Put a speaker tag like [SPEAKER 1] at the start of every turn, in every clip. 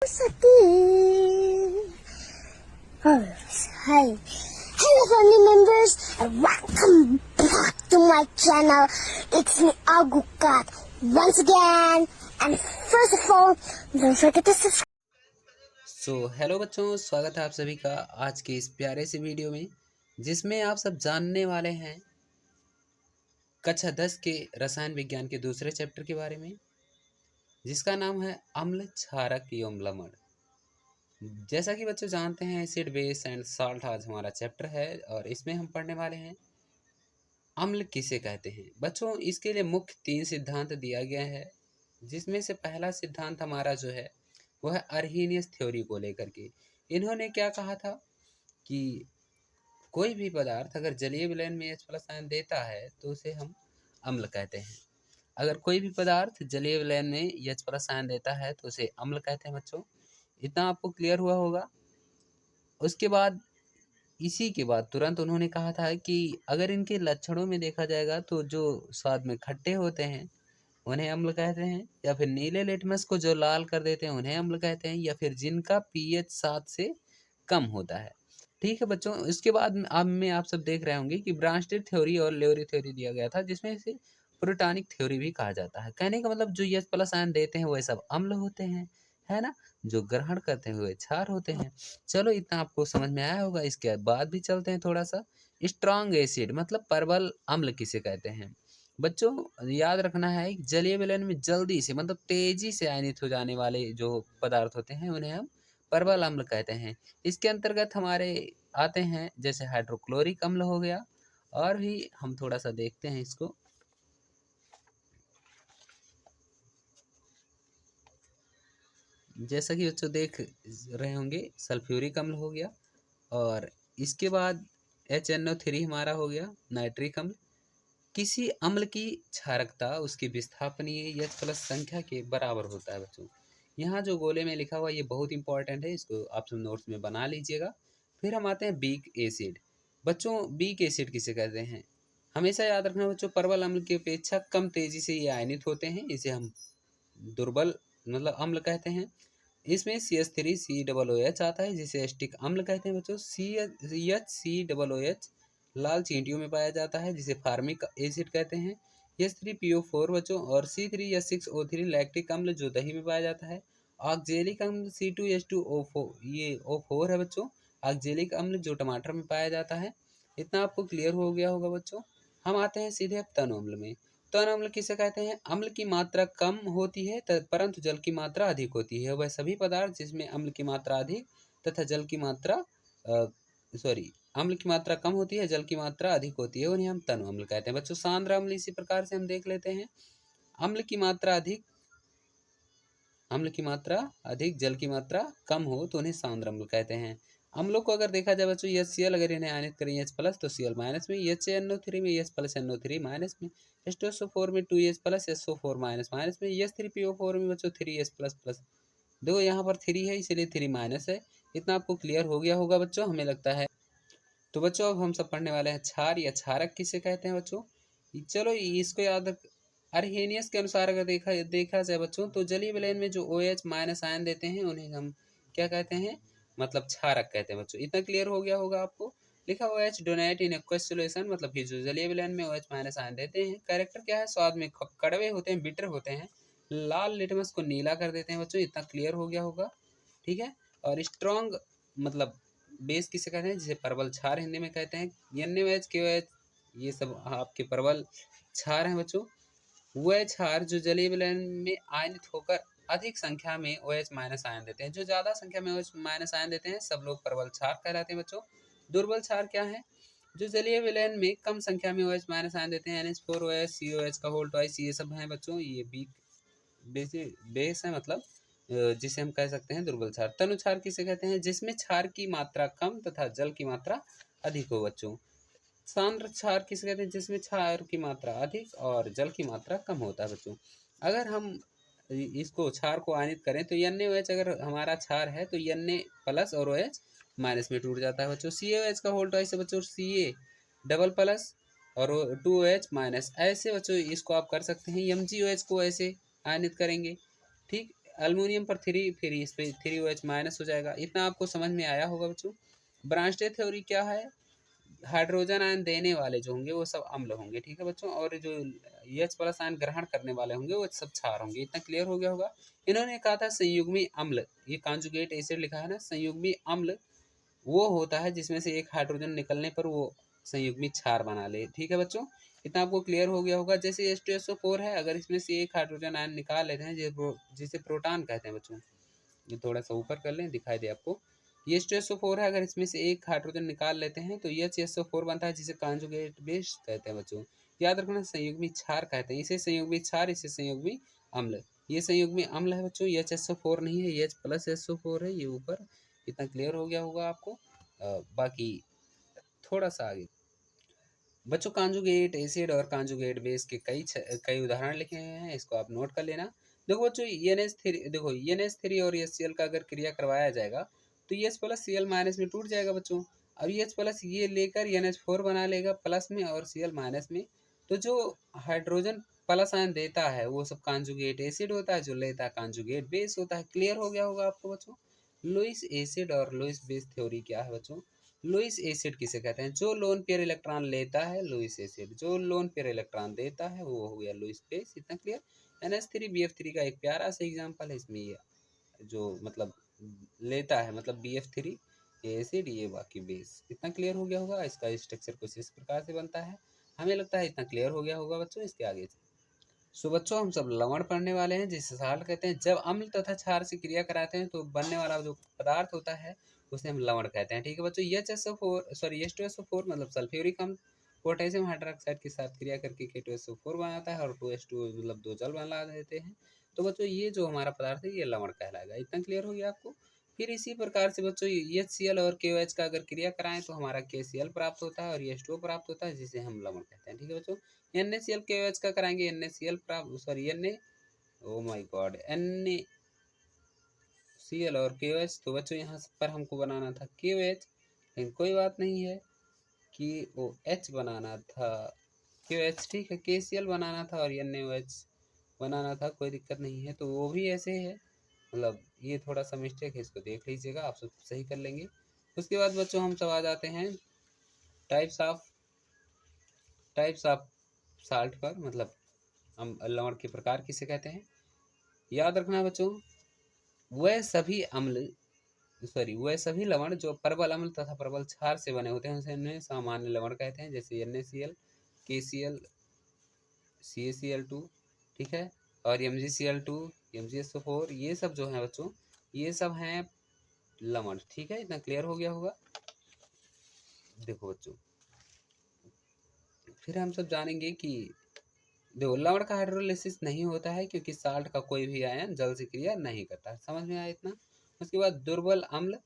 [SPEAKER 1] सकी। Hi, hello family members and welcome back to my channel. It's me Agukat once again, and first of all, don't forget to subscribe.
[SPEAKER 2] Hello बच्चों, स्वागत है आप सभी का आज के इस प्यारे से वीडियो में, जिसमें आप सब जानने वाले हैं कक्षा 10 के रसायन विज्ञान के दूसरे चैप्टर के बारे में, जिसका नाम है अम्ल क्षारक एवं लवण। जैसा कि बच्चों जानते हैं, एसिड बेस एंड साल्ट आज हमारा चैप्टर है और इसमें हम पढ़ने वाले हैं अम्ल किसे कहते हैं। बच्चों, इसके लिए मुख्य 3 सिद्धांत दिया गया है, जिसमें से पहला सिद्धांत हमारा जो है वो है अर्हीनियस थ्योरी को लेकर के। इन्होंने क्या कहा था कि कोई भी पदार्थ अगर जलीय विलयन में H प्लस आयन देता है तो उसे हम अम्ल कहते हैं। अगर कोई भी पदार्थ जलीय विलयन में H प्लस आयन देता है तो उसे अम्ल कहते हैं। बच्चों, इतना आपको क्लियर हुआ होगा। उसके बाद इसी के बाद तुरंत उन्होंने कहा था कि अगर इनके लक्षणों में देखा जाएगा तो जो स्वाद में खट्टे होते हैं उन्हें अम्ल कहते हैं, या फिर नीले लिटमस को जो लाल कर देते हैं उन्हें अम्ल कहते हैं, या फिर जिनका पीएच 7 से कम होता है। ठीक है बच्चों, इसके बाद अब में आप सब देख रहे होंगे कि ब्रांस्टेड थ्योरी और लेवरी थ्योरी दिया गया था, जिसमें इसे प्रोटानिक थ्योरी भी कहा जाता है। कहने का मतलब जो H प्लस आयन देते हैं वो सब अम्ल होते हैं, है ना। जो ग्रहण करते हैं वे क्षार होते हैं। चलो, इतना आपको समझ में आया होगा। इसके बाद भी चलते हैं थोड़ा सा। स्ट्रॉन्ग एसिड मतलब प्रबल अम्ल किसे कहते हैं। बच्चों, याद रखना है जलीय विलयन में जल्दी से मतलब तेजी से आयनित हो जाने वाले जो पदार्थ होते हैं उन्हें हम प्रबल अम्ल कहते हैं। इसके अंतर्गत हमारे आते हैं जैसे हाइड्रोक्लोरिक अम्ल हो गया, और भी हम थोड़ा सा देखते हैं इसको। जैसा कि बच्चों देख रहे होंगे, सल्फ्यूरिक अम्ल हो गया, और इसके बाद HNO3 हमारा हो गया नाइट्रिक अम्ल। किसी अम्ल की क्षारकता उसकी विस्थापनीय H प्लस संख्या के बराबर होता है। बच्चों, यहाँ जो गोले में लिखा हुआ ये बहुत इंपॉर्टेंट है, इसको आप सब नोट्स में बना लीजिएगा। फिर हम आते हैं वीक एसिड। बच्चों, वीक एसिड किसे कहते हैं। हमेशा याद रखना बच्चों, प्रबल अम्ल की अपेक्षा कम तेजी से ये आयनित होते हैं, इसे हम दुर्बल मतलब अम्ल कहते हैं। इसमें CH3COOH आता है, जिसे एस्टिक अम्ल कहते हैं। बच्चों, CHCOOH लाल चींटियों में पाया जाता है, जिसे फार्मिक एसिड कहते हैं। H3PO4 बच्चों, और C3H6O3 लैक्टिक अम्ल जो दही में पाया जाता है। ऑक्जेलिक अम्ल C2H2O4 ये O4 है बच्चों, ऑक्जेलिक अम्ल जो टमाटर में पाया जाता है। इतना आपको क्लियर हो गया होगा बच्चों। हम आते हैं सीधे अब तन अम्ल में। तन अम्ल किसे कहते हैं। अम्ल की मात्रा कम होती है परंतु जल की मात्रा अधिक होती है। वह सभी पदार्थ जिसमें अम्ल की मात्रा अधिक तथा जल की मात्रा अम्ल की मात्रा कम होती है, जल की मात्रा अधिक होती है, उन्हें हम तन अम्ल कहते हैं। बच्चों, सांद्र अम्ल इसी प्रकार से हम देख लेते हैं। अम्ल की मात्रा अधिक जल की मात्रा कम हो तो उन्हें सांद्र अम्ल कहते हैं। अम्लों को अगर देखा जाए बच्चों, HCl अगर इन्हें आयनित करें H प्लस तो Cl माइनस में, HNO3 में H प्लस NO3 माइनस में, H2SO4 में 2H plus SO4 minus minus में, H3PO4 में बच्चों 3H प्लस प्लस। देखो यहाँ पर 3 है इसलिए 3 माइनस है। इतना आपको क्लियर हो गया होगा बच्चों, हमें लगता है। तो बच्चों, अब हम सब पढ़ने वाले हैं क्षार या क्षारक किसे कहते हैं। बच्चों, चलो इसको याद रख। अर्हेनियस के अनुसार अगर देखा जाए बच्चों, तो जलीय विलयन में जो OH माइनस आयन देते हैं उन्हें हम क्या कहते हैं, मतलब क्षारक कहते हैं। बच्चों, इतना क्लियर हो गया होगा आपको। लिखा OH donate in aqueous solution, मतलब कि जो जलीय विलयन में OH माइनस आयन देते हैं, कैरेक्टर क्या है, स्वाद में कड़वे होते हैं, बिटर होते हैं, लाल लिटमस को नीला कर देते हैं। बच्चों, इतना क्लियर हो गया होगा। ठीक है। और स्ट्रॉन्ग मतलब बेस किसे कहते हैं, जिसे प्रबल क्षार हिंदी में कहते हैं। NaOH KOH ये सब आपके प्रबल क्षार हैं। बच्चों, वह क्षार जो जलीय विलयन में आयनित होकर अधिक संख्या में OH माइनस आयन देते हैं। जो ज़्यादा संख्या में OH माइनस आयन देते हैं सब लोग प्रबल क्षार कहलाते हैं। बच्चों, दुर्बल क्षार क्या है, जो जलीय विलयन में कम संख्या में OH माइनस आयन देते हैं। NH4OH COH का होल ट्वाइस ये सब हैं। बच्चों, ये बेस है, मतलब जिसे हम कह सकते हैं दुर्बल क्षार। तनु क्षार किसे कहते हैं, जिसमें क्षार की मात्रा कम तथा जल की मात्रा अधिक हो। बच्चों, सांद्र क्षार किसे कहते हैं, जिसमें क्षार की मात्रा अधिक और जल की मात्रा कम होता है। बच्चों, अगर हम इसको क्षार को आयनित करें तो NaOH अगर हमारा क्षार है तो Na प्लस और OH माइनस में टूट जाता है। बच्चों, CaOH का होल ट्वाइस है बच्चों, Ca डबल प्लस और 2OH माइनस। ऐसे बच्चों इसको आप कर सकते हैं। MgOH को ऐसे आयनित करेंगे। ठीक, अल्मोनियम पर 3, फिर इस पे 3OH माइनस हो जाएगा। इतना आपको समझ में आया होगा बच्चों। ब्रांचटेड थ्योरी क्या है? हाइड्रोजन आयन देने वाले जो होंगे वो सब अम्ल होंगे, ठीक है बच्चों, और जो H+ आयन ग्रहण करने वाले होंगे वो सब क्षार होंगे। इतना क्लियर हो गया होगा। इन्होंने कहा था संयुग्मी अम्ल, ये कॉन्जुगेट एसिड लिखा है ना, संयुग्मी अम्ल वो होता है जिसमें से एक हाइड्रोजन निकलने पर वो संयुग्मी क्षार बना ले, ठीक है बच्चों। इतना आपको क्लियर हो गया होगा। जैसे H2SO4 है, अगर इसमें से एक हाइड्रोजन आयन निकाल लेते हैं जिसे प्रोटॉन कहते हैं बच्चों, ये थोड़ा सा ऊपर कर लें, दिखाई दे आपको। ये H2SO4 है, अगर इसमें से एक हाइड्रोजन निकाल लेते हैं तो HSO4 बनता है, जिसे कॉन्जुगेट बेस कहते हैं बच्चों। याद रखना, संयुग्मी क्षार कहते हैं इसे, संयुग्मी क्षार, इसे संयुग्मी अम्ल। ये संयुग्मी अम्ल है बच्चों, ये HSO4 नहीं है, ये H+SO4 है, ये ऊपर। इतना क्लियर हो गया होगा आपको। बाकी थोड़ा सा आगे बच्चों, कॉन्जुगेट एसिड और कॉन्जुगेट बेस के कई उदाहरण लिखे हैं, इसको आप नोट कर लेना। देखो बच्चों, NH3 देखो, NH3 और HCl का अगर क्रिया करवाया जाएगा तो H+ Cl- में टूट जाएगा बच्चों। अब H+ ये लेकर NH4 बना लेगा प्लस में और Cl- में। तो जो हाइड्रोजन प्लस आयन देता है वो सब कॉन्जुगेट एसिड होता है, जो लेता है कॉन्जुगेट बेस होता है। क्लियर हो गया होगा आपको बच्चों। लुईस एसिड और लुईस बेस थ्योरी क्या है बच्चों? लुईस एसिड किसे कहते हैं? जो लोन पेयर इलेक्ट्रॉन लेता है लुईस एसिड, जो लोन पेयर इलेक्ट्रॉन देता है वो हो गया लुईस बेस। इतना क्लियर। NH3BF3 का एक प्यारा सा एग्जांपल है इसमें, ये जो मतलब लेता है, मतलब BF3 ये एसिड, ये बाकी बेस। इतना क्लियर हो गया होगा। इसका स्ट्रक्चर कुछ इस प्रकार से बनता है, हमें लगता है इतना क्लियर हो गया होगा बच्चों। इसके आगे सो बच्चों, हम सब लवण पढ़ने वाले हैं, जिसे साल्ट कहते हैं। जब अम्ल तथा क्षार से क्रिया कराते हैं तो बनने वाला जो पदार्थ होता है उसे हम लवण कहते हैं, ठीक है बच्चों। H2SO4 मतलब सल्फ्यूरिक अम्ल पोटेशियम हाइड्रोक्साइड के साथ क्रिया करके K2SO4 बनाता है, और 2H2 मतलब 2 जल बना देते हैं। तो बच्चों, ये जो हमारा पदार्थ है ये लवण कहलाएगा। इतना क्लियर हो गया आपको। फिर इसी प्रकार से बच्चों, HCl और KOH का अगर क्रिया कराएं तो हमारा KCl प्राप्त होता है और H2O प्राप्त होता है, जिसे हम लवण कहते हैं, ठीक है बच्चों। NaCl KOH का कराएंगे, NaCl प्राप्त, sorry oh my God, NaCl और KOH। तो बच्चों यहाँ पर हमको बनाना था KOH, लेकिन कोई बात नहीं है, KOH बनाना था, KOH ठीक है, KCl बनाना था और NaOH बनाना था, कोई दिक्कत नहीं है। तो वो भी ऐसे है, मतलब ये थोड़ा सा मिस्टेक है, इसको देख लीजिएगा, आप सब सही कर लेंगे। उसके बाद बच्चों हम सब आ जाते हैं टाइप्स ऑफ साल्ट पर, मतलब हम लवण के प्रकार किसे कहते हैं। याद रखना बच्चों, वह सभी लवण जो प्रबल अम्ल तथा प्रबल क्षार से बने होते हैं उसे उन्हें सामान्य लवण कहते हैं, जैसे NaCl, KCl, CaCl2, ठीक है, और MgCl2, MgSO4, ये सब जो है बच्चों, ये सब हैं लवण, ठीक है। इतना क्लियर हो गया होगा। देखो बच्चों, फिर हम सब जानेंगे कि देखो, लवण का हाइड्रोलिसिस नहीं होता है क्योंकि साल्ट का कोई भी आयन जल से क्रिया नहीं करता है। समझ में आया इतना। उसके बाद दुर्बल अम्ल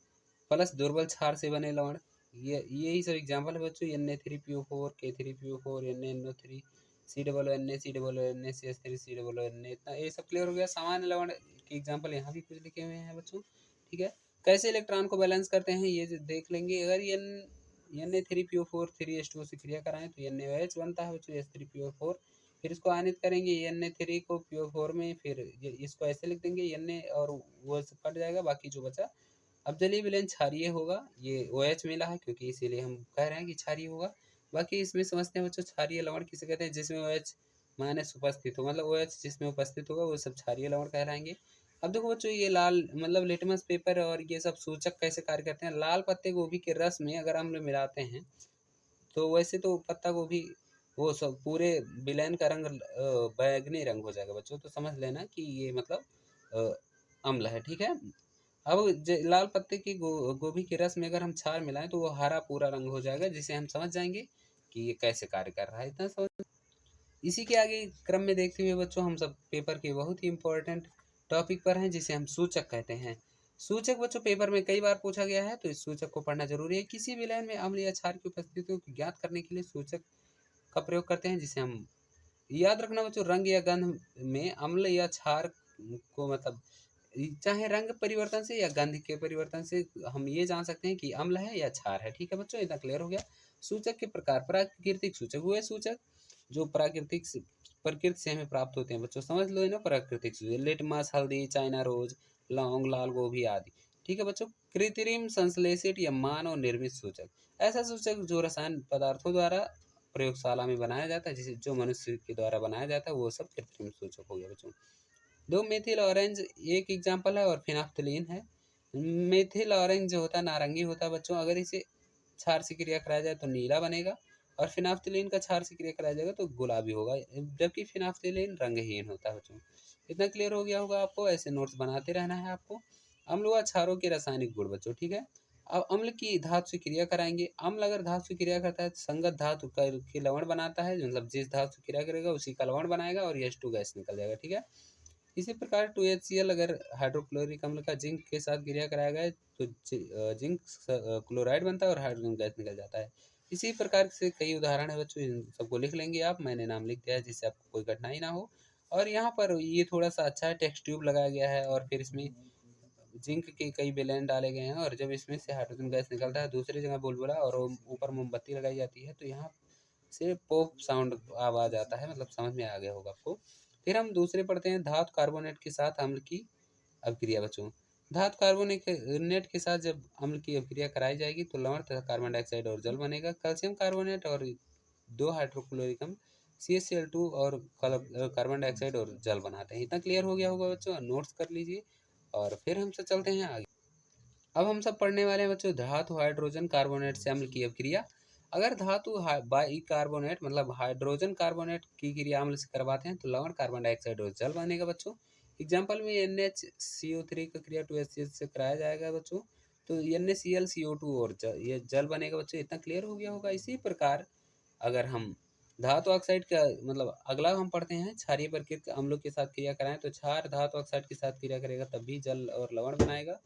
[SPEAKER 2] प्लस दुर्बल क्षार से बने लवण, ये यही सब एग्जाम्पल है बच्चों। Na3PO4, K3PO4, NaNO3, COO, NaCH3, इतना ये सब क्लियर हो गया। सामान्य लवण के एग्जाम्पल यहाँ भी कुछ लिखे हुए हैं बच्चों, ठीक है। कैसे इलेक्ट्रॉन को बैलेंस करते हैं ये देख लेंगे। अगर Na3PO4 3H2O से क्रिया कराएं तो NaOH बनता है बच्चों, H3PO4। फिर इसको आयनित करेंगे Na3 को PO4 में, फिर इसको ऐसे लिख देंगे Na, और वो कट जाएगा, बाकी जो बचा अब जलीय विलयन क्षारीय होगा। ये OH मिला है क्योंकि इसीलिए हम कह रहे हैं कि क्षारीय होगा। बाकी इसमें समझते हैं बच्चों, क्षारीय लवण किसे कहते हैं? जिसमें OH माइनस उपस्थित हो, मतलब OH जिसमें उपस्थित होगा वो सब क्षारीय लवण कहलाएंगे। अब देखो बच्चों, ये लाल मतलब लिटमस पेपर और ये सब सूचक कैसे कार्य करते हैं। लाल पत्ते गोभी के रस में अगर अम्ल मिलाते हैं तो वैसे तो पत्ता गोभी वो सब पूरे विलयन का रंग बैगनी रंग हो जाएगा बच्चों, तो समझ लेना कि ये मतलब अम्ल है, ठीक है। अब लाल पत्ते की गोभी के रस में अगर हम क्षार मिलाएं तो वो हरा पूरा रंग हो जाएगा, जिसे हम समझ जाएंगे कि ये कैसे कार्य कर रहा है। इतना समझ। इसी के आगे क्रम में देखते हुए बच्चों, हम सब पेपर के बहुत ही इंपॉर्टेंट टॉपिक पर हैं, जिसे हम सूचक कहते हैं। सूचक बच्चों पेपर में कई बार पूछा गया है, तो इस सूचक को पढ़ना जरूरी है। किसी विलयन में अम्ल या क्षार की उपस्थिति को ज्ञात करने के लिए सूचक का प्रयोग करते हैं, जिसे हम याद रखना बच्चों, रंग या गंध में अम्ल या क्षार को मतलब चाहे रंग परिवर्तन से या गंध के परिवर्तन से हम ये जान सकते हैं कि अम्ल है या क्षार है, ठीक है बच्चों। इतना क्लियर हो गया। सूचक के प्रकार, प्राकृतिक सूचक हुए सूचक, जो प्रकृति से हमें प्राप्त होते हैं बच्चों, समझ लो है ना, प्राकृतिक चीज़ें, लिटमस, हल्दी, चाइना रोज, लौंग, लाल गोभी आदि। ठीक है बच्चों। कृत्रिम संश्लेषित या मानव निर्मित सूचक, ऐसा सूचक जो रसायन पदार्थों द्वारा प्रयोगशाला में बनाया जाता है, जिसे जो मनुष्य के द्वारा बनाया जाता है, वो सब कृत्रिम सूचक हो गया बच्चों। दो मेथिल ऑरेंज एक एग्जाम्पल है, और फिनाफ्थलीन है। मेथिल ऑरेंज जो होता है नारंगी होता है बच्चों, अगर इसे क्षार से क्रिया कराया जाए तो नीला बनेगा, और फिनाफ्थलीन का क्षार से क्रिया कराया जाएगा तो गुलाबी होगा, जबकि फिनाफ्थलीन रंगहीन होता है बच्चों। इतना क्लियर हो गया होगा आपको। ऐसे नोट्स बनाते रहना है आपको। अम्ल व क्षारों के रासायनिक गुण बच्चों, ठीक है। अब अम्ल की धातु से क्रिया कराएंगे। अम्ल अगर धातु से क्रिया करता है तो संगत धातु के लवण बनाता है, मतलब जिस धातु से क्रिया करेगा उसी का लवण बनाएगा और H2 गैस निकल जाएगा, ठीक है। इसी प्रकार 2HCl अगर हाइड्रोक्लोरिक अम्ल का जिंक के साथ क्रिया कराया गया तो जिंक क्लोराइड बनता है और हाइड्रोजन गैस निकल जाता है। इसी प्रकार से कई उदाहरण है बच्चों, इन सबको लिख लेंगे आप, मैंने नाम लिख दिया है जिससे आपको कोई कठिनाई ना हो। और यहाँ पर ये थोड़ा सा अच्छा है, टेक्स्ट ट्यूब लगाया गया है और फिर इसमें जिंक के कई बेलेन डाले गए हैं, और जब इसमें से हाइड्रोजन गैस निकलता है दूसरी जगह बुलबुला और ऊपर मोमबत्ती लगाई जाती है, तो यहाँ से पॉप साउंड आवाज आता है, मतलब समझ में आ गया होगा आपको। फिर हम दूसरे पढ़ते हैं, धातु कार्बोनेट के साथ अम्ल की अभिक्रिया बच्चों। धातु कार्बोनेट के साथ जब अम्ल की अभिक्रिया कराई जाएगी तो लवण तथा कार्बन डाइऑक्साइड और जल बनेगा। कैल्शियम कार्बोनेट और दो हाइड्रोक्लोरिक अम्ल CaCl2 और कार्बन डाइऑक्साइड और जल बनाते हैं। इतना क्लियर हो गया होगा बच्चों, नोट्स कर लीजिए और फिर हमसे चलते हैं आगे। अब हम सब पढ़ने वाले हैं बच्चों धातु हाइड्रोजन कार्बोनेट से अम्ल की अभिक्रिया। अगर धातु बाइकार्बोनेट मतलब हाइड्रोजन कार्बोनेट की क्रिया अम्ल से करवाते हैं तो लवण कार्बन डाइऑक्साइड और जल बनेगा बच्चों। एग्जाम्पल में NaCO3 का क्रिया 2HCl से कराया जाएगा बच्चों, तो NaCl CO2 और ये जल बनेगा बच्चों। इतना क्लियर हो गया होगा। इसी प्रकार अगर हम धातु ऑक्साइड का मतलब अगला हम पढ़ते हैं, क्षारीय प्रकृति के अम्लों के साथ क्रिया कराएं तो क्षार धातु ऑक्साइड के साथ क्रिया करेगा तब भी जल और लवण बनाएगा।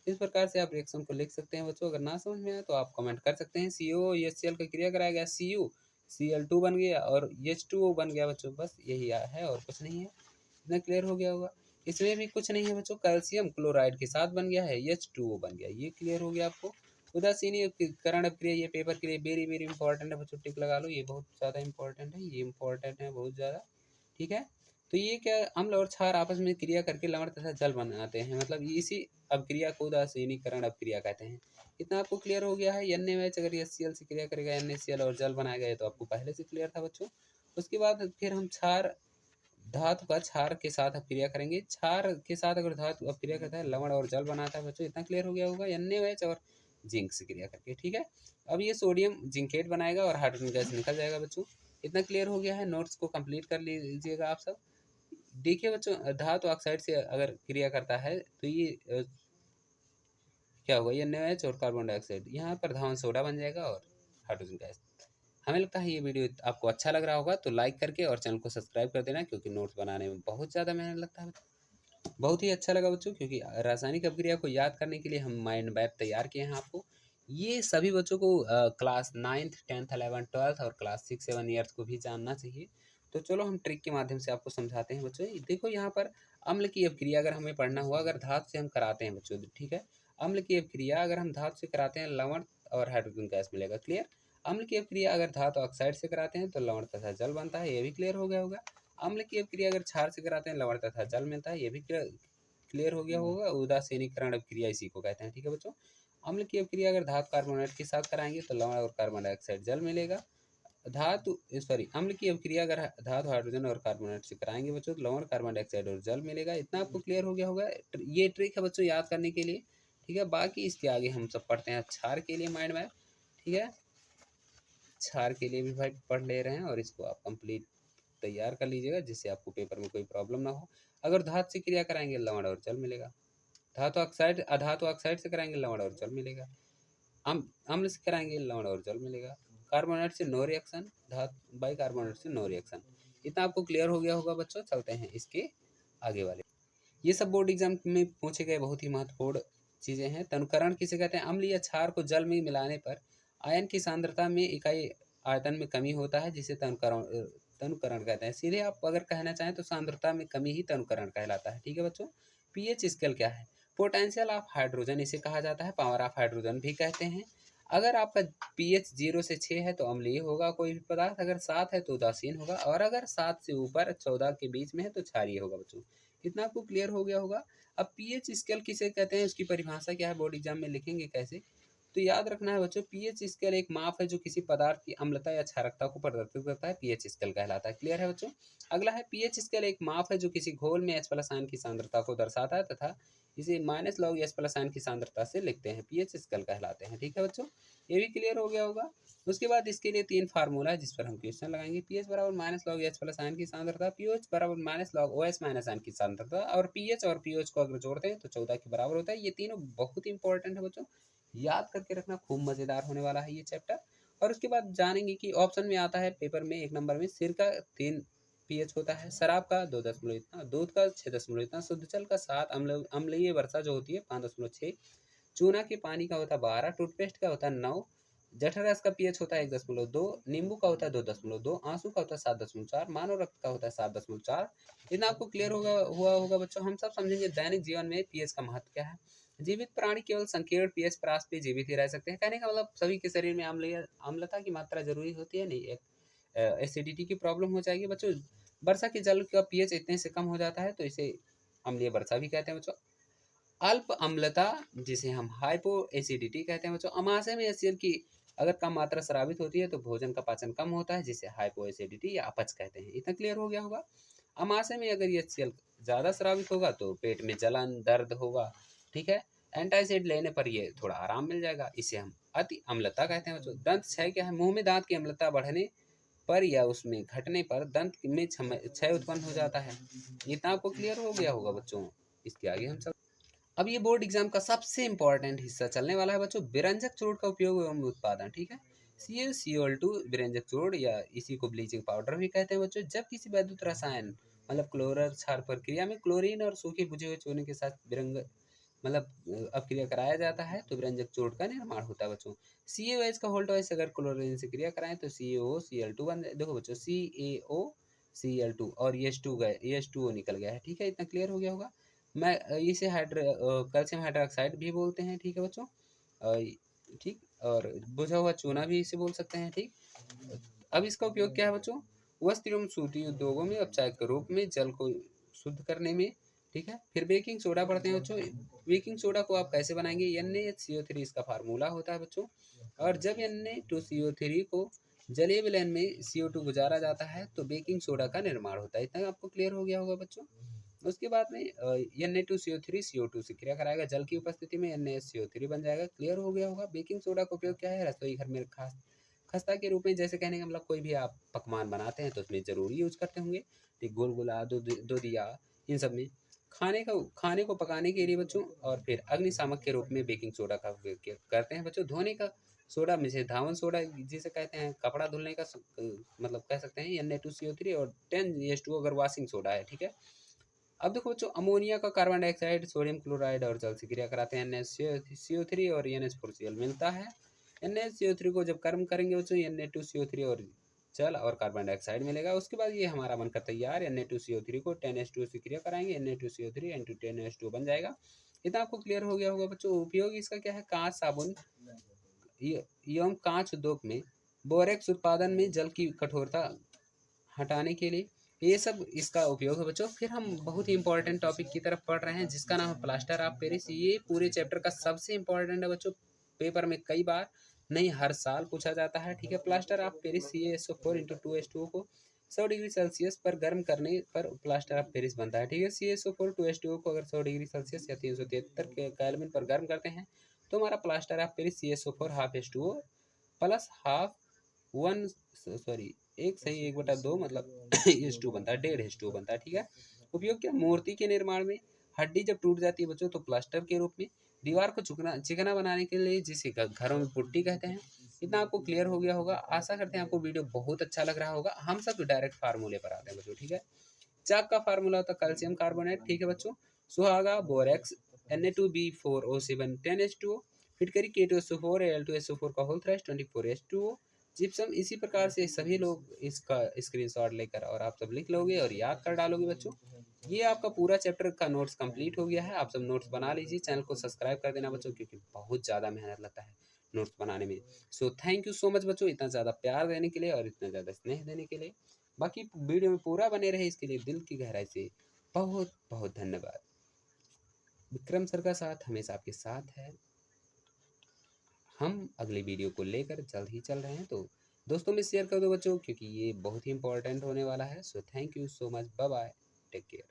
[SPEAKER 2] इस प्रकार से आप रिएक्शन को लिख सकते हैं बच्चों। अगर ना समझ में आए तो आप कमेंट कर सकते हैं। COHCl का क्रिया कराया गया, CuCl2 बन गया और H2O बन गया बच्चों, बस यही है और कुछ नहीं है। इतना क्लियर हो गया होगा। इसमें भी कुछ नहीं है बच्चों, कैल्शियम क्लोराइड के साथ बन गया है, H2O बन गया, ये क्लियर हो गया आपको। उदासीनीकरण अभिक्रिया, ये पेपर के लिए वेरी वेरी इंपॉर्टेंट है बच्चों, टिक लगा लो, ये बहुत ज़्यादा इंपॉर्टेंट है, ये इंपॉर्टेंट है बहुत ज़्यादा, ठीक है। तो ये क्या, अम्ल और क्षार आपस में क्रिया करके लवण तथा जल बनाते हैं, मतलब इसी अभिक्रिया को उदासीनीकरण अभिक्रिया कहते हैं। इतना आपको क्लियर हो गया है। NaOH अगर HCl से क्रिया करेगा, NaCl और जल बनाएगा, ये तो आपको पहले से क्लियर था बच्चों। उसके बाद फिर हम क्षार धातु का क्षार के साथ अभिक्रिया करेंगे। क्षार के साथ अगर धातु अभिक्रिया करता है लवण और जल बनाता है बच्चों। इतना क्लियर हो गया होगा। NaOH और जिंक से क्रिया करके, ठीक है। अब ये सोडियम जिंकेट बनाएगा और हाइड्रोजन गैस निकल जाएगा बच्चों। इतना क्लियर हो गया है। नोट्स को कंप्लीट कर लीजिएगा आप सब। देखिए बच्चों, धातु ऑक्साइड से अगर क्रिया करता है तो ये क्या होगा, ये NaOH और कार्बन डाइऑक्साइड, यहाँ पर धावन सोडा बन जाएगा और हाइड्रोजन गैस। हमें लगता है ये वीडियो आपको अच्छा लग रहा होगा, तो लाइक करके और चैनल को सब्सक्राइब कर देना, क्योंकि नोट्स बनाने में बहुत ज़्यादा मेहनत लगता है। बहुत ही अच्छा लगा बच्चों, क्योंकि रासायनिक अभिक्रिया को याद करने के लिए हम माइंड मैप तैयार किए हैं आपको। ये सभी बच्चों को class 9th 10th 11th 12th और क्लास 6-7 ईयर्स को भी जानना चाहिए। तो चलो हम ट्रिक के माध्यम से आपको समझाते हैं बच्चों। देखो यहाँ पर अम्ल की अभिक्रिया अगर हमें पढ़ना हुआ, अगर धातु से हम कराते हैं बच्चों, ठीक है। अम्ल की अभिक्रिया अगर हम धातु से कराते हैं लवण और हाइड्रोजन गैस मिलेगा, क्लियर। अम्ल की अभिक्रिया अगर धातु ऑक्साइड से कराते हैं तो लवण तथा जल बनता है, ये भी क्लियर हो गया होगा। अम्ल की अभिक्रिया अगर क्षार से कराते हैं लवण तथा जल मिलता है, ये भी क्लियर हो गया होगा। उदासीनीकरण अभिक्रिया इसी को कहते हैं, ठीक है बच्चों। अम्ल की अभिक्रिया अगर धातु कार्बोनेट के साथ कराएंगे तो लवण और कार्बन डाइऑक्साइड जल मिलेगा। अम्ल की अभिक्रिया अगर धातु हाइड्रोजन और कार्बोनेट से कराएंगे बच्चों तो लवण कार्बन डाइऑक्साइड और जल मिलेगा। इतना आपको क्लियर हो गया होगा। ये ट्रिक है बच्चों याद करने के लिए, ठीक है। बाकी इसके आगे हम सब पढ़ते हैं क्षार के लिए माइंड मैप, ठीक है। क्षार के लिए भी भाई पढ़ ले रहे हैं और इसको आप कंप्लीट तैयार कर लीजिएगा, जिससे आपको पेपर में कोई प्रॉब्लम ना हो। अगर धातु से क्रिया कराएंगे लवण और जल मिलेगा। अधातु ऑक्साइड से कराएंगे लवण और जल मिलेगा। अम्ल से कराएंगे लवण और जल मिलेगा। कार्बोनेट से नो रिएक्शन, धातु बाइकार्बोनेट से नो रिएक्शन। इतना आपको क्लियर हो गया होगा बच्चों। चलते हैं इसके आगे वाले। ये सब बोर्ड एग्जाम में पूछे गए बहुत ही महत्वपूर्ण चीज़ें हैं। तनुकरण किसे कहते हैं? अम्ल या क्षार को जल में मिलाने पर आयन की सांद्रता में इकाई आयतन में कमी होता है, जिसे तनुकरण कहते हैं। सीधे आप अगर कहना चाहें तो सांद्रता में कमी ही तनुकरण कहलाता है, ठीक है बच्चों। पीएच स्केल क्या है? पोटेंशियल ऑफ हाइड्रोजन इसे कहा जाता है, पावर ऑफ हाइड्रोजन भी कहते हैं। अगर आपका pH 0 से 6 है तो अम्लीय होगा कोई भी पदार्थ, अगर 7 है तो उदासीन होगा, और अगर 7 से ऊपर 14 के बीच में है तो क्षारीय होगा बच्चों। इतना आपको क्लियर हो गया होगा। अब पीएच स्केल किसे कहते हैं, उसकी परिभाषा क्या है, बोर्ड एग्जाम में लिखेंगे कैसे, तो याद रखना है बच्चों, पीएच स्केल एक माप है जो किसी पदार्थ की अम्लता या क्षारकता को प्रदर्शित करता है, पीएच स्केल कहलाता है। क्लियर है बच्चों। अगला है पीएच स्केल एक माप है जो किसी घोल में H+ आयन की सांद्रता को दर्शाता है तथा इसे -log H+ आयन की सांद्रता से लिखते हैं, पीएच स्केल कहलाते हैं। ठीक है बच्चों, ये भी क्लियर हो गया होगा। उसके बाद इसके लिए 3 फार्मूला है जिस पर हम क्वेश्चन लगाएंगे। पीएच बराबर -log H+ आयन की सांद्रता, पीओएच बराबर -log OH- आयन की सांद्रता, और पीएच और पीओएच को अगर जोड़ते हैं तो 14 के बराबर होता है। ये तीनों बहुत इंपॉर्टेंट है बच्चों, याद करके रखना, खूब मजेदार होने वाला है ये चैप्टर। और उसके बाद जानेंगे कि ऑप्शन में आता है पेपर में 1 नंबर में, सिरका 3 पीएच होता है, शराब का 2 दशमलव इतना, दूध का 6 दशमलव इतना, शुद्ध जल का 7, अम्लीय वर्षा जो होती है 5.6, चूना के पानी का होता है 12, टूथपेस्ट का होता है 9, जठर रस का पीएच होता है 1.2, नींबू का होता है 2.2, आंसू का होता है 7.4, मानव रक्त का होता है 7.4। इतना आपको क्लियर हुआ होगा बच्चों। हम सब समझेंगे दैनिक जीवन में पीएच का महत्व क्या है। जीवित प्राणी केवल संकीर्ण पीएच प्रास पे जीवित ही रह सकते हैं, कहने का मतलब सभी के शरीर में अम्लता की मात्रा जरूरी होती है नहीं, एक एसिडिटी की प्रॉब्लम हो जाएगी बच्चों। वर्षा के जल का पीएच इतने से कम हो जाता है तो इसे अम्लीय वर्षा भी कहते हैं बच्चों। अल्प अम्लता जिसे हम हाइपो एसिडिटी कहते हैं बच्चों। अमाशय में एचसीएल की अगर कम मात्रा स्रावित होती है तो भोजन का पाचन कम होता है जिसे हाइपो एसिडिटी या अपच कहते हैं। इतना क्लियर हो गया होगा। अमाशय में अगर ये एचसीएल ज़्यादा स्रावित होगा तो पेट में जलन दर्द होगा, ठीक है। एंटासिड लेने पर ये थोड़ा आराम मिल जाएगा, इसे हम अति अम्लता कहते हैं बच्चों। दंत क्षय क्या है, मुंह में दांत की अम्लता बढ़ने पर या उसमें घटने पर दंत में क्षय उत्पन्न हो जाता है। इतना आपको क्लियर हो गया होगा बच्चों। इसके आगे हम सब, अब ये बोर्ड एग्जाम का सबसे इंपॉर्टेंट हिस्सा चलने वाला है बच्चों, विरंजक चूर्ण का उपयोग एवं उत्पादन। ठीक है, CaCO2 विरंजक चूर्ण या इसी को ब्लीचिंग पाउडर भी कहते हैं बच्चों। जब किसी वैद्युत रसायन मतलब क्लोरर क्षार प्रक्रिया में क्लोरीन और सूखे बुझे हुए चूर्ण के साथ विरंग मतलब अपक्रिया कराया जाता है तो विरंजक चूर्ण का निर्माण होता है बच्चों। CaOH का वोल्टेज अगर क्लोरीन से क्रिया कराएं तो CaOCl2 बन, देखो बच्चों CaOCl2 और H2 गए, H2O निकल गया है। ठीक है, इतना क्लियर हो गया होगा। मैं इसे कैल्शियम हाइड्रोक्साइड भी बोलते हैं। ठीक है बच्चों, ठीक, और बुझा हुआ चूना भी इसे बोल सकते हैं। ठीक, अब इसका उपयोग क्या है बच्चों, वस्त्र एवं सूती उद्योगों में अपचायक के रूप में जल को शुद्ध करने में। ठीक है, फिर बेकिंग सोडा पढ़ते हैं बच्चों। बेकिंग सोडा को आप कैसे बनाएंगे, NaCO3 इसका फार्मूला होता है बच्चों। और जब Na2CO3 को जलीय विलयन में CO2 गुजारा जाता है तो बेकिंग सोडा का निर्माण होता है। इतना आपको क्लियर हो गया होगा बच्चों। उसके बाद में Na2CO3 CO2 से क्रिया कराएगा, जल की उपस्थिति में NaCO3 बन जाएगा। क्लियर हो गया होगा। बेकिंग सोडा का उपयोग क्या है, रसोई घर में खास खस्ता के रूप में, जैसे कहने का मतलब कोई भी आप पकवान बनाते हैं तो उसमें जरूर यूज करते होंगे, ठीक, गुलगुला दूधिया इन सब में खाने को पकाने के लिए बच्चों। और फिर अग्निशामक के रूप में बेकिंग सोडा का उपयोग करते हैं बच्चों। धोने का सोडा में से धावन सोडा जिसे कहते हैं कपड़ा धुलने का मतलब कह सकते हैं Na2CO3, और 10H2 अगर वॉशिंग सोडा है। ठीक है, अब देखो बच्चों, अमोनिया का कार्बन डाइऑक्साइड सोडियम क्लोराइड और जल से क्रिया कराते हैं, NaCO3 और NH4Cl मिलता है। NaCO3 को जब कर्म करेंगे बच्चों, Na2CO3 और जल और कार्बन डाइऑक्साइड मिलेगा। उसके बाद ये हमारा बनकर तैयार, Na2CO3 को 10H2 से क्रिया कराएंगे, Na2CO3 × 10H2 बन जाएगा। इतना आपको क्लियर हो गया होगा बच्चों। उपयोग इसका क्या है, कांच साबुन एवं कांच उद्योग में बोरेक्स उत्पादन में जल की कठोरता हटाने के लिए, ये सब इसका उपयोग है बच्चों। फिर हम बहुत ही इंपॉर्टेंट टॉपिक की तरफ पढ़ रहे हैं जिसका नाम है प्लास्टर ऑफ पेरिस। ये पूरे चैप्टर का सबसे इंपॉर्टेंट है बच्चों, पेपर में कई बार नहीं हर साल पूछा जाता है। ठीक है, plaster of Paris CaSO4 × 2H2O को 100 डिग्री सेल्सियस पर गर्म करने पर प्लास्टर ऑफ पेरिस बनता है। ठीक है, CaSO4 2H2O को अगर 100 डिग्री सेल्सियस या 373 केल्विन पर गर्म करते हैं तो हमारा plaster of Paris CaSO4 half H2O plus half one sorry 1/2 मतलब H2 बनता है, 1.5 H2O बनता है। ठीक है, उपयोग क्या, मूर्ति के निर्माण में। हड्डी जब टूट जाती है बच्चों तो प्लास्टर के रूप में, दीवार को चिकना बनाने के लिए जिसे घरों में पुट्टी कहते हैं। इतना आपको क्लियर हो गया होगा। आशा करते हैं आपको वीडियो बहुत अच्छा लग रहा होगा। हम सब डायरेक्ट फार्मूले पर आते हैं बच्चों। ठीक है, चाक का फार्मूला होता है कैल्शियम कार्बोनेट। ठीक है बच्चों, सुहागा बोरेक्स Na2B4O7 10H2O, फिटकरी K2SO4 Al2SO4 का होल थ्राइस 24H2O, जिप्सम। इसी प्रकार से सभी लोग इसका स्क्रीनशॉट लेकर और आप सब लिख लोगे और याद कर डालोगे बच्चों। ये आपका पूरा चैप्टर का नोट्स कंप्लीट हो गया है। आप सब नोट्स बना लीजिए, चैनल को सब्सक्राइब कर देना बच्चों क्योंकि बहुत ज़्यादा मेहनत लगता है नोट्स बनाने में। सो थैंक यू सो मच बच्चों, इतना ज़्यादा प्यार देने के लिए और इतना ज़्यादा स्नेह देने के लिए। बाकी वीडियो में पूरा बने रहे इसके लिए दिल की गहराई से बहुत बहुत धन्यवाद। विक्रम सर का साथ हमेशा आपके साथ है। हम अगली वीडियो को लेकर जल्द ही चल रहे हैं, तो दोस्तों में शेयर कर दो बच्चों, क्योंकि ये बहुत ही इंपॉर्टेंट होने वाला है। So thank you so much, bye bye, take care.